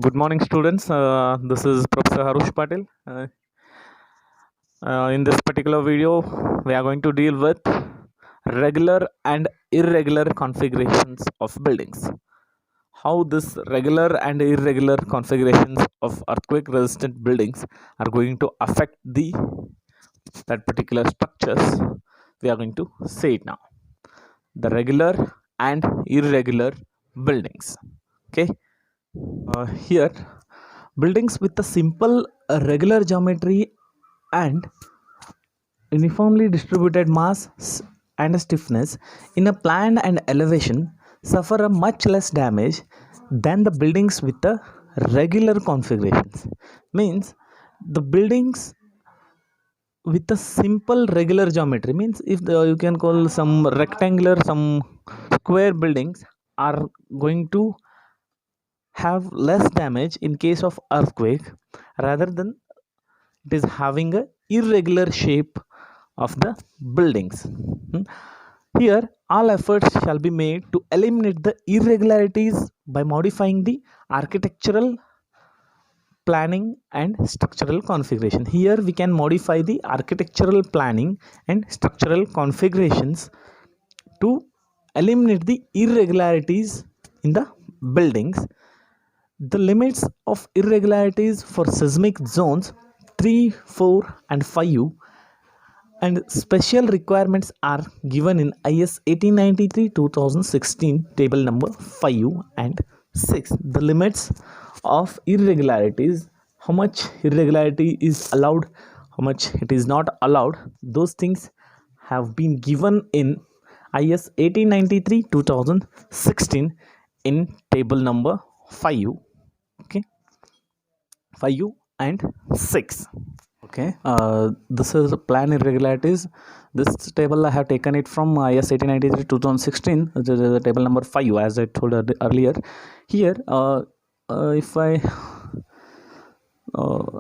Good morning, students. This is Professor Harush Patil. In this particular video, we are going to deal with regular and irregular configurations of buildings. How this regular and irregular configurations of earthquake resistant buildings are going to affect that particular structures. We are going to say it now. The regular and irregular buildings. Okay. Here, buildings with a simple regular geometry and uniformly distributed mass and stiffness in a plan and elevation suffer a much less damage than the buildings with the regular configurations. Means the buildings with a simple regular geometry, means if you can call some rectangular, some square buildings are going to have less damage in case of earthquake rather than it is having a irregular shape of the buildings. Here all efforts shall be made to eliminate the irregularities by modifying the architectural planning and structural configuration. Here we can modify the architectural planning and structural configurations to eliminate the irregularities in the buildings. The limits of irregularities for seismic zones 3, 4 and 5 and special requirements are given in IS 1893-2016 table number 5 and 6. The limits of irregularities, how much irregularity is allowed, how much it is not allowed, those things have been given in IS 1893-2016 in table number 5. Okay, 5 and 6. Okay, this is plan irregularities. This table I have taken it from IS 1893-2016. This is the table number 5, as I told earlier. Here, if I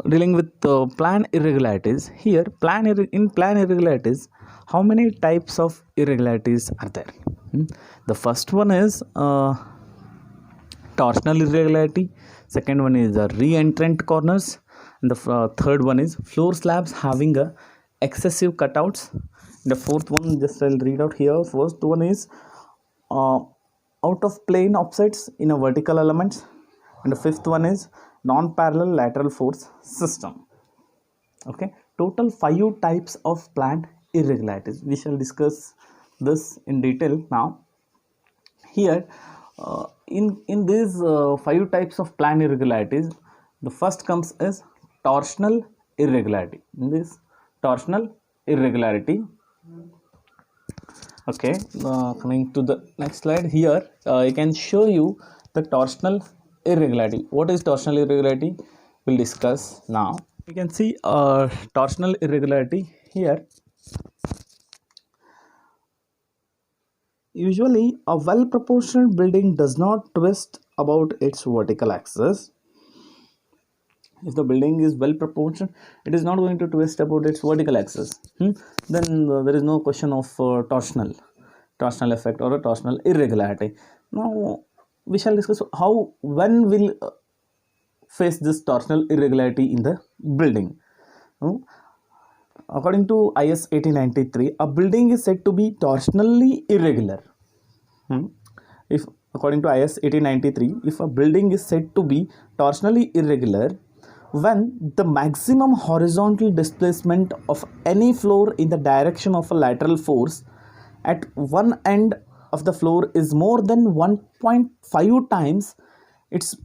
dealing with plan irregularities, here in plan irregularities, how many types of irregularities are there? The first one is torsional irregularity. Second one is the re-entrant corners. And the third one is floor slabs having a excessive cutouts. The fourth one, just I'll read out here. First one is out of plane offsets in a vertical elements. And the fifth one is non-parallel lateral force system. Okay, total 5 types of planned irregularities. We shall discuss this in detail now. Here, in these 5 types of plan irregularities, the first comes as torsional irregularity. In this torsional irregularity, okay, coming to the next slide. Here I can show you the torsional irregularity. What is torsional irregularity? We'll discuss now. You can see torsional irregularity here. Usually a well proportioned building does not twist about its vertical axis. If the building is well proportioned, it is not going to twist about its vertical axis. Then there is no question of torsional effect or a torsional irregularity. Now we shall discuss when will face this torsional irregularity in the building. According to IS 1893, a building is said to be torsionally irregular. If according to IS 1893, if a building is said to be torsionally irregular when the maximum horizontal displacement of any floor in the direction of a lateral force at one end of the floor is more than 1.5 times its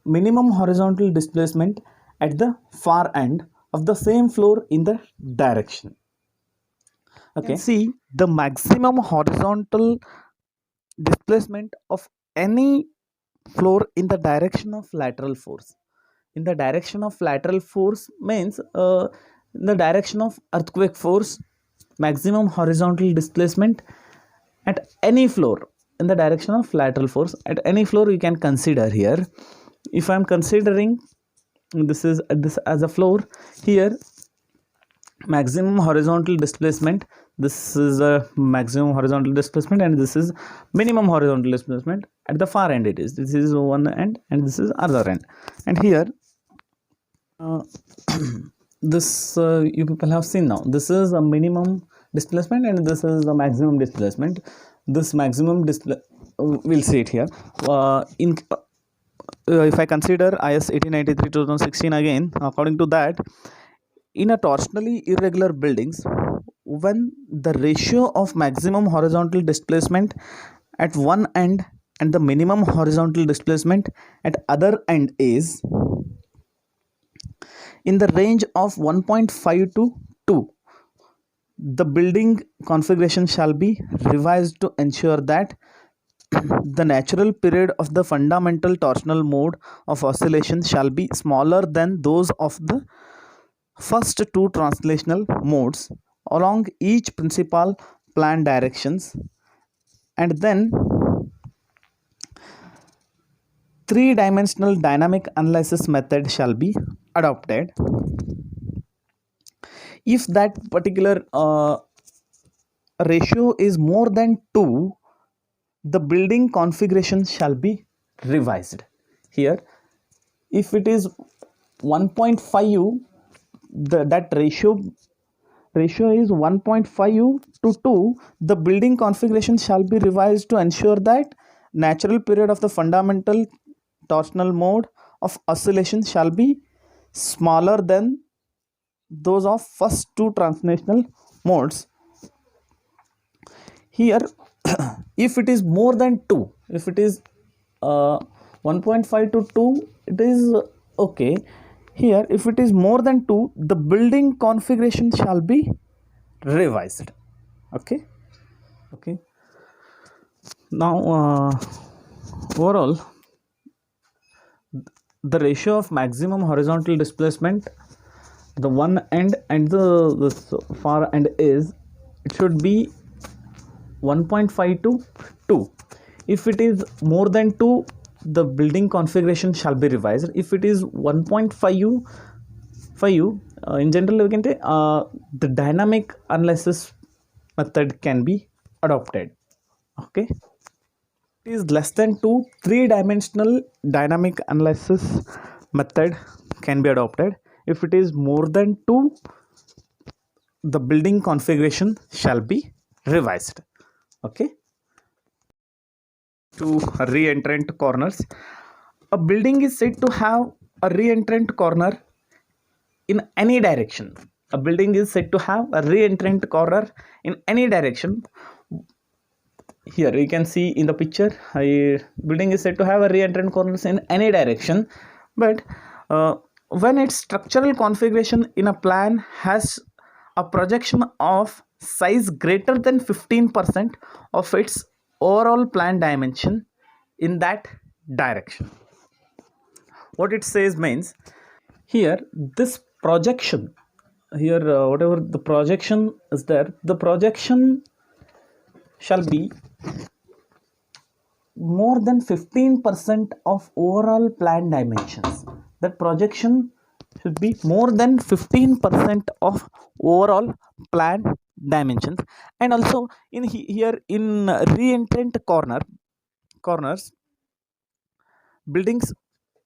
minimum horizontal displacement at the far end of the same floor in the direction. Okay, see the maximum horizontal displacement of any floor in the direction of lateral force. In the direction of lateral force means in the direction of earthquake force, maximum horizontal displacement at any floor in the direction of lateral force at any floor you can consider here. If I am considering this as a floor, here maximum horizontal displacement. This is a maximum horizontal displacement, and this is minimum horizontal displacement. At the far end, this is one end, and this is other end. And here, this you people have seen now. This is a minimum displacement, and this is the maximum displacement. This maximum we'll see it here. If I consider IS 1893 2016 again, according to that, in a torsionally irregular buildings, when the ratio of maximum horizontal displacement at one end and the minimum horizontal displacement at other end is in the range of 1.5 to 2, the building configuration shall be revised to ensure that the natural period of the fundamental torsional mode of oscillation shall be smaller than those of the first two translational modes along each principal plan directions, and then three-dimensional dynamic analysis method shall be adopted. If that particular ratio is more than 2, the building configuration shall be revised. Here, if it is 1.5, that ratio is 1.5 to 2, the building configuration shall be revised to ensure that natural period of the fundamental torsional mode of oscillation shall be smaller than those of first two translational modes. Here, if it is more than 2, if it is 1.5 to 2, it is okay. Here, if it is more than 2, the building configuration shall be revised. Okay. Now, overall, the ratio of maximum horizontal displacement, the one end and the far end is, it should be 1.5 to 2. If it is more than 2, the building configuration shall be revised. If it is 1.5, in general we can say the dynamic analysis method can be adopted. Okay. It is less than 2, three-dimensional dynamic analysis method can be adopted. If it is more than 2, the building configuration shall be revised. Okay. To re-entrant corners, a building is said to have a re-entrant corner in any direction. A building is said to have a re-entrant corner in any direction. Here you can see in the picture, a building is said to have a re-entrant corners in any direction, but when its structural configuration in a plan has a projection of size greater than 15% of its overall plan dimension in that direction. What it says means, here this projection, here whatever the projection is there, the projection shall be more than 15% of overall plan dimensions. That projection should be more than 15% of overall plan dimensions. And also in here in re-entrant corners, buildings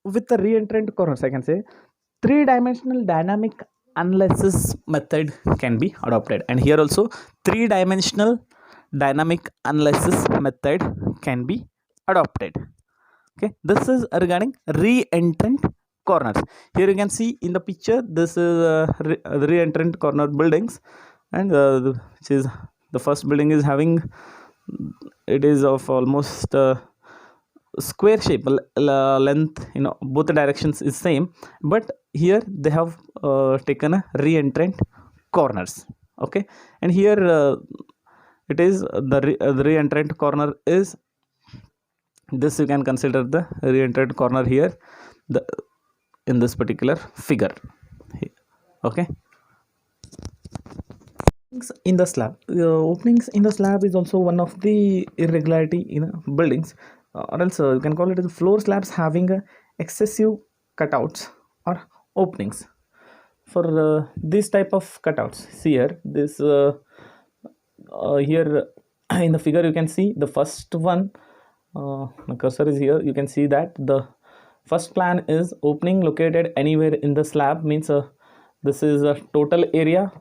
with the re-entrant corners, I can say three-dimensional dynamic analysis method can be adopted. And here also three-dimensional dynamic analysis method can be adopted. Okay, this is regarding re-entrant corners. Here you can see in the picture, this is re-entrant corner buildings, and which is the first building is having, it is of almost square shape, length, both the directions is same, but here they have taken a re-entrant corners. Okay, and here it is the re-entrant corner is this. You can consider the re-entrant corner here, in this particular figure. Okay. In the slab, openings in the slab is also one of the irregularity in buildings, or else you can call it as floor slabs having excessive cutouts or openings. for this type of cutouts. See here, this here in the figure you can see the first one. My cursor is here. You can see that the first plan is opening located anywhere in the slab, means this is a total area.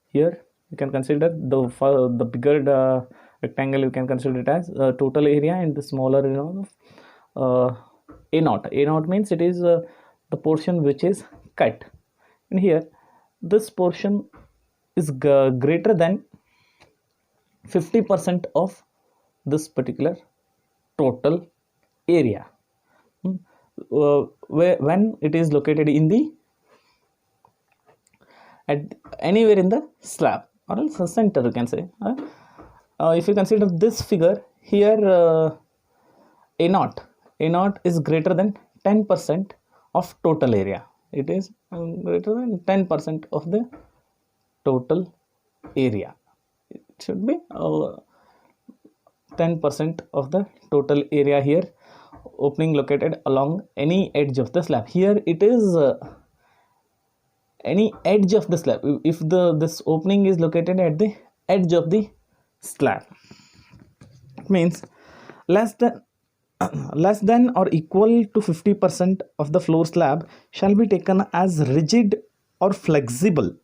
Here you can consider the bigger rectangle, you can consider it as total area, and the smaller, a naught means it is the portion which is cut, and here this portion is greater than 50% of this particular total area. When it is located in the at anywhere in the slab or else the center, you can say. If you consider this figure here, a naught is greater than 10% of total area. It is greater than 10% of the total area. It should be 10% of the total area here, opening located along any edge of the slab. Here it is any edge of the slab. If this opening is located at the edge of the slab, it means less than or equal to 50% of the floor slab shall be taken as rigid or flexible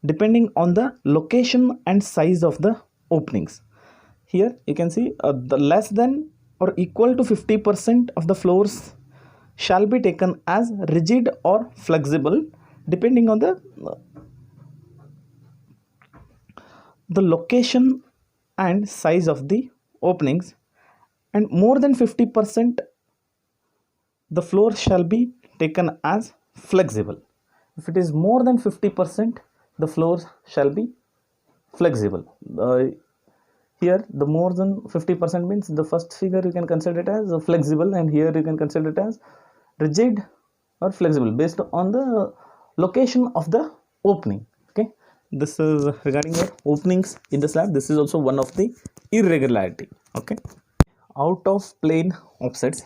depending on the location and size of the openings. Here you can see the less than or equal to 50% of the floors shall be taken as rigid or flexible depending on the location and size of the openings, and more than 50% the floor shall be taken as flexible. If it is more than 50%, the floors shall be flexible. Here the more than 50% means the first figure you can consider it as flexible, and here you can consider it as rigid or flexible based on the location of the opening. Okay, this is regarding your openings in the slab. This is also one of the irregularity. Okay, out of plane offsets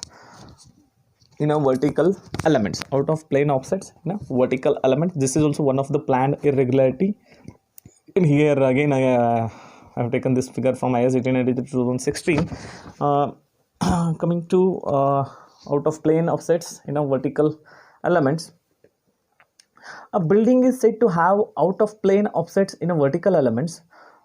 in a vertical elements. Out of plane offsets in a vertical element. This is also one of the planned irregularity. In here again I have taken this figure from IS 1893-2016. Coming to out of plane offsets in a vertical elements. A building is said to have out of plane offsets in a vertical elements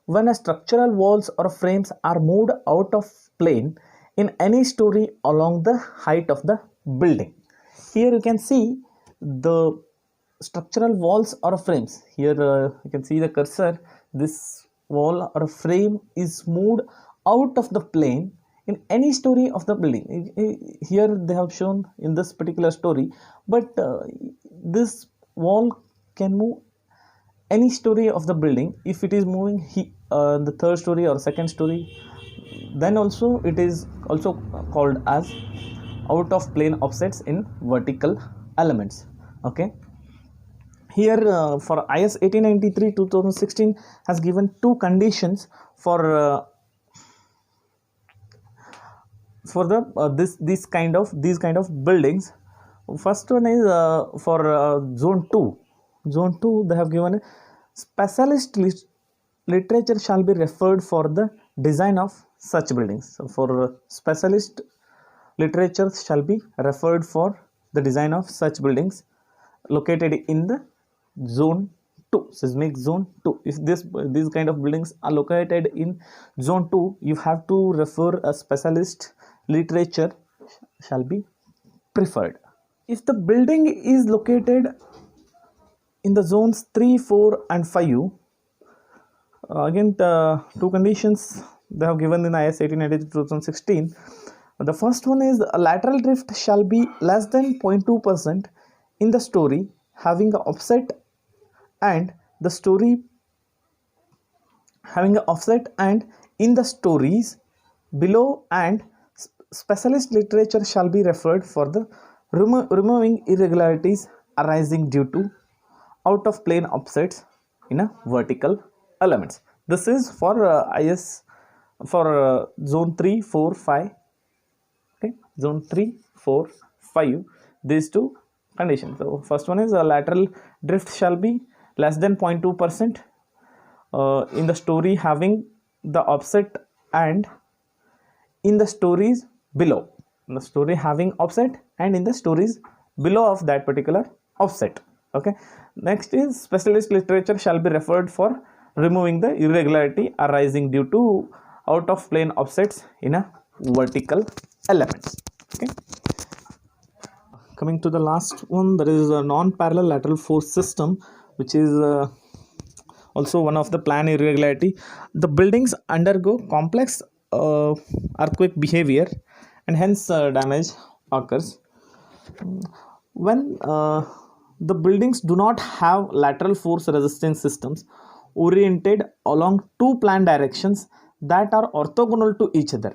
when a structural walls or frames are moved out of plane in any story along the height of the building. Here you can see the structural walls or frames. Here you can see the cursor. This wall or frame is moved out of the plane in any story of the building. Here they have shown in this particular story, but this wall can move any story of the building. If it is moving the third story or second story, then also it is also called as out of plane offsets in vertical elements. Okay, here for IS 1893-2016 has given two conditions for the these kind of buildings. First one is for zone 2. Zone 2 they have given specialist literature shall be referred for the design of such buildings. So for specialist literature shall be referred for the design of such buildings located in the zone 2, seismic zone 2. If these kind of buildings are located in zone 2, you have to refer a specialist literature shall be preferred. If the building is located in the zones 3, 4 and 5, again two conditions they have given in IS 1893-2016. The first one is a lateral drift shall be less than 0.2% in the story having an offset, and the story having an offset and in the stories below, and specialist literature shall be referred for the removing irregularities arising due to out of plane offsets in a vertical elements. This is for IS for zone 3, 4, 5. Okay, zone 3, 4, 5. These two condition. So first one is a lateral drift shall be less than 0.2% in the story having the offset and in the stories below. In the story having offset and in the stories below of that particular offset. Okay. Next is specialist literature shall be referred for removing the irregularity arising due to out of plane offsets in a vertical elements. Okay. Coming to the last one, that is a non-parallel lateral force system, which is also one of the plan irregularity. The buildings undergo complex earthquake behavior and hence damage occurs when the buildings do not have lateral force resisting systems oriented along two plan directions that are orthogonal to each other.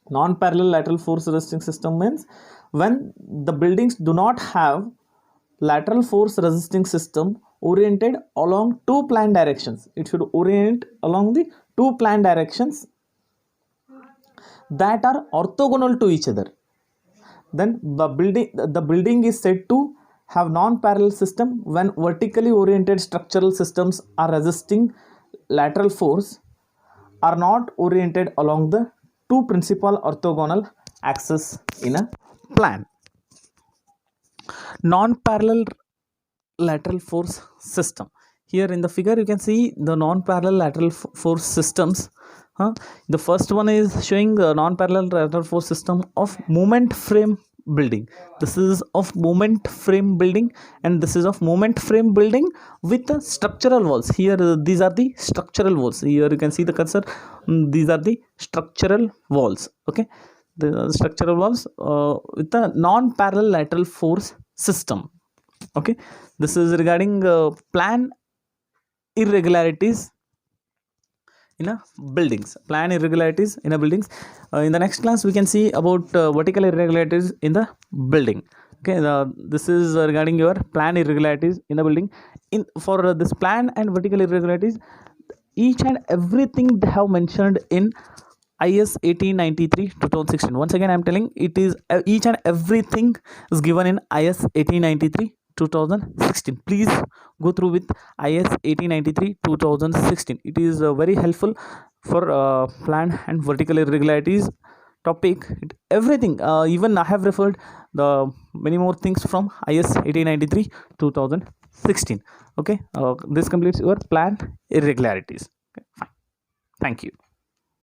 Non-parallel lateral force resisting system means when the buildings do not have lateral force resisting system oriented along two plan directions. It should orient along the two plan directions that are orthogonal to each other. Then the building is said to have non-parallel system when vertically oriented structural systems are resisting lateral force are not oriented along the two principal orthogonal axes in a plan. Non-parallel lateral force system. Here in the figure you can see the non-parallel lateral force systems. The first one is showing a non-parallel lateral force system of moment frame building. This is of moment frame building and this is of moment frame building with the structural walls. Here these are the structural walls. Here you can see the cursor. These are the structural walls. Okay, the structural walls with the non-parallel lateral force system. Okay, this is regarding plan irregularities in a buildings. Plan irregularities in a buildings. In the next class we can see about vertical irregularities in the building. Okay, this is regarding your plan irregularities in the building. In for this plan and vertical irregularities, each and everything they have mentioned in IS 1893 2016. Once again I am telling, it is each and everything is given in IS 1893 2016. Please go through with IS 1893 2016. It is very helpful for plan and vertical irregularities topic. Everything, even I have referred the many more things from IS 1893 2016. Okay, this completes your plan irregularities. Okay, fine. Thank you.